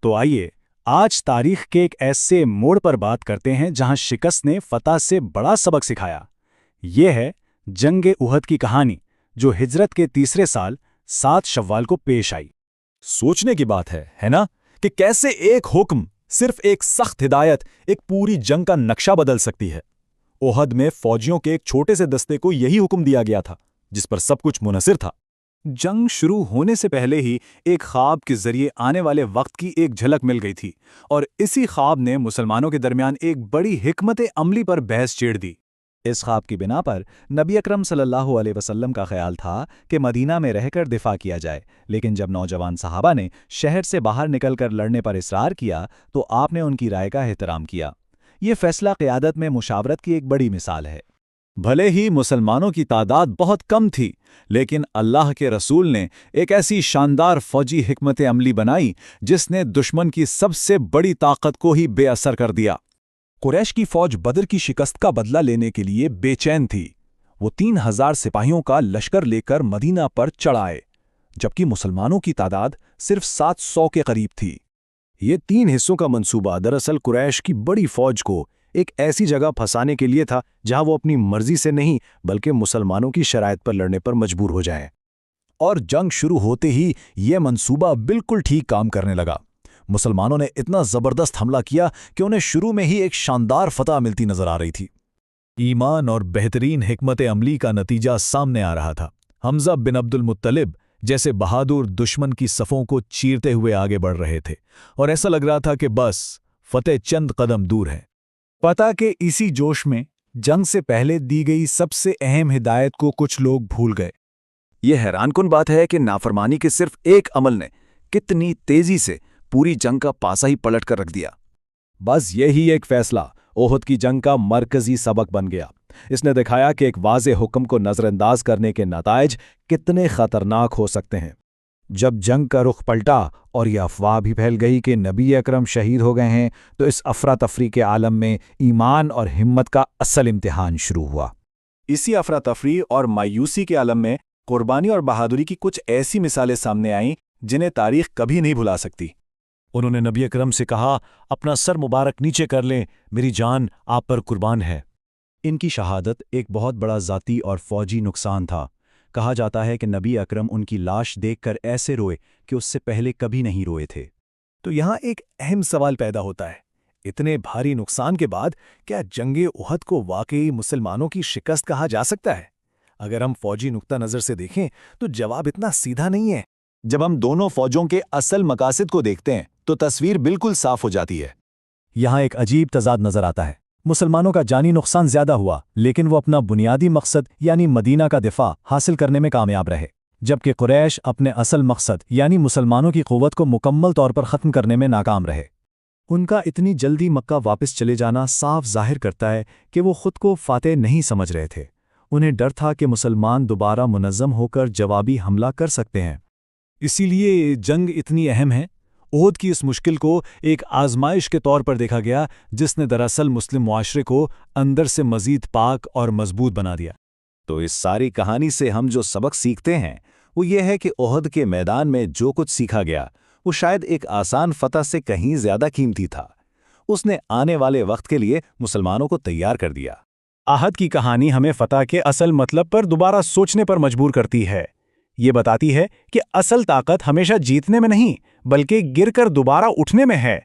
تو آئیے آج تاریخ کے ایک ایسے موڑ پر بات کرتے ہیں جہاں شکست نے فتح سے بڑا سبق سکھایا۔ یہ ہے جنگ احد کی کہانی، جو ہجرت کے تیسرے سال 7 شوال کو پیش آئی۔ سوچنے کی بات ہے نا، کہ کیسے ایک حکم، صرف ایک سخت ہدایت، ایک پوری جنگ کا نقشہ بدل سکتی ہے۔ احد میں فوجیوں کے ایک چھوٹے سے دستے کو یہی حکم دیا گیا تھا، جس پر سب کچھ منحصر تھا۔ جنگ شروع ہونے سے پہلے ہی ایک خواب کے ذریعے آنے والے وقت کی ایک جھلک مل گئی تھی، اور اسی خواب نے مسلمانوں کے درمیان ایک بڑی حکمت عملی پر بحث چھیڑ دی۔ اس خواب کی بنا پر نبی اکرم صلی اللہ علیہ وسلم کا خیال تھا کہ مدینہ میں رہ کر دفاع کیا جائے، لیکن جب نوجوان صحابہ نے شہر سے باہر نکل کر لڑنے پر اصرار کیا تو آپ نے ان کی رائے کا احترام کیا۔ یہ فیصلہ قیادت میں مشاورت کی ایک بڑی مثال ہے۔ بھلے ہی مسلمانوں کی تعداد بہت کم تھی، لیکن اللہ کے رسول نے ایک ایسی شاندار فوجی حکمت عملی بنائی جس نے دشمن کی سب سے بڑی طاقت کو ہی بے اثر کر دیا۔ قریش کی فوج بدر کی شکست کا بدلہ لینے کے لیے بے چین تھی۔ وہ 3000 سپاہیوں کا لشکر لے کر مدینہ پر چڑھ آئے، جبکہ مسلمانوں کی تعداد صرف 700 کے قریب تھی۔ یہ 3 حصوں کا منصوبہ دراصل قریش کی بڑی فوج کو ایک ایسی جگہ پھنسانے کے لیے تھا جہاں وہ اپنی مرضی سے نہیں بلکہ مسلمانوں کی شرائط پر لڑنے پر مجبور ہو جائیں۔ اور جنگ شروع ہوتے ہی یہ منصوبہ بالکل ٹھیک کام کرنے لگا۔ مسلمانوں نے اتنا زبردست حملہ کیا کہ انہیں شروع میں ہی ایک شاندار فتح ملتی نظر آ رہی تھی۔ ایمان اور بہترین حکمت عملی کا نتیجہ سامنے آ رہا تھا۔ حمزہ بن عبد المطلب جیسے بہادر دشمن کی صفوں کو چیرتے ہوئے آگے بڑھ رہے تھے، اور ایسا لگ رہا تھا کہ بس فتح چند قدم دور ہے۔ پتہ کہ اسی جوش میں جنگ سے پہلے دی گئی سب سے اہم ہدایت کو کچھ لوگ بھول گئے۔ یہ حیران کن بات ہے کہ نافرمانی کے صرف ایک عمل نے کتنی تیزی سے پوری جنگ کا پاسا ہی پلٹ کر رکھ دیا۔ بس یہی ایک فیصلہ احد کی جنگ کا مرکزی سبق بن گیا۔ اس نے دکھایا کہ ایک واضح حکم کو نظر انداز کرنے کے نتائج کتنے خطرناک ہو سکتے ہیں۔ جب جنگ کا رخ پلٹا اور یہ افواہ بھی پھیل گئی کہ نبی اکرم شہید ہو گئے ہیں، تو اس افراتفری کے عالم میں ایمان اور ہمت کا اصل امتحان شروع ہوا۔ اسی افراتفری اور مایوسی کے عالم میں قربانی اور بہادری کی کچھ ایسی مثالیں سامنے آئیں جنہیں تاریخ کبھی نہیں بھلا سکتی۔ انہوں نے نبی اکرم سے کہا، اپنا سر مبارک نیچے کر لیں، میری جان آپ پر قربان ہے۔ ان کی شہادت ایک بہت بڑا ذاتی اور فوجی نقصان تھا۔ کہا جاتا ہے کہ نبی اکرم ان کی لاش دیکھ کر ایسے روئے کہ اس سے پہلے کبھی نہیں روئے تھے۔ تو یہاں ایک اہم سوال پیدا ہوتا ہے، اتنے بھاری نقصان کے بعد کیا جنگ احد کو واقعی مسلمانوں کی شکست کہا جا سکتا ہے؟ اگر ہم فوجی نقطہ نظر سے دیکھیں تو جواب اتنا سیدھا نہیں ہے۔ جب ہم دونوں فوجوں کے اصل مقاصد کو دیکھتے ہیں تو تصویر بالکل صاف ہو جاتی ہے۔ یہاں ایک عجیب تضاد نظر آتا ہے۔ مسلمانوں کا جانی نقصان زیادہ ہوا، لیکن وہ اپنا بنیادی مقصد یعنی مدینہ کا دفاع حاصل کرنے میں کامیاب رہے، جبکہ قریش اپنے اصل مقصد یعنی مسلمانوں کی قوت کو مکمل طور پر ختم کرنے میں ناکام رہے۔ ان کا اتنی جلدی مکہ واپس چلے جانا صاف ظاہر کرتا ہے کہ وہ خود کو فاتح نہیں سمجھ رہے تھے۔ انہیں ڈر تھا کہ مسلمان دوبارہ منظم ہو کر جوابی حملہ کر سکتے ہیں۔ اسی لیے جنگ اتنی اہم ہے۔ احد کی اس مشکل کو ایک آزمائش کے طور پر دیکھا گیا، جس نے دراصل مسلم معاشرے کو اندر سے مزید پاک اور مضبوط بنا دیا۔ تو اس ساری کہانی سے ہم جو سبق سیکھتے ہیں وہ یہ ہے کہ احد کے میدان میں جو کچھ سیکھا گیا وہ شاید ایک آسان فتح سے کہیں زیادہ قیمتی تھا۔ اس نے آنے والے وقت کے لیے مسلمانوں کو تیار کر دیا۔ احد کی کہانی ہمیں فتح کے اصل مطلب پر دوبارہ سوچنے پر مجبور کرتی ہے۔ یہ بتاتی ہے کہ اصل طاقت ہمیشہ جیتنے میں نہیں بلکہ گر کر دوبارہ اٹھنے میں ہے۔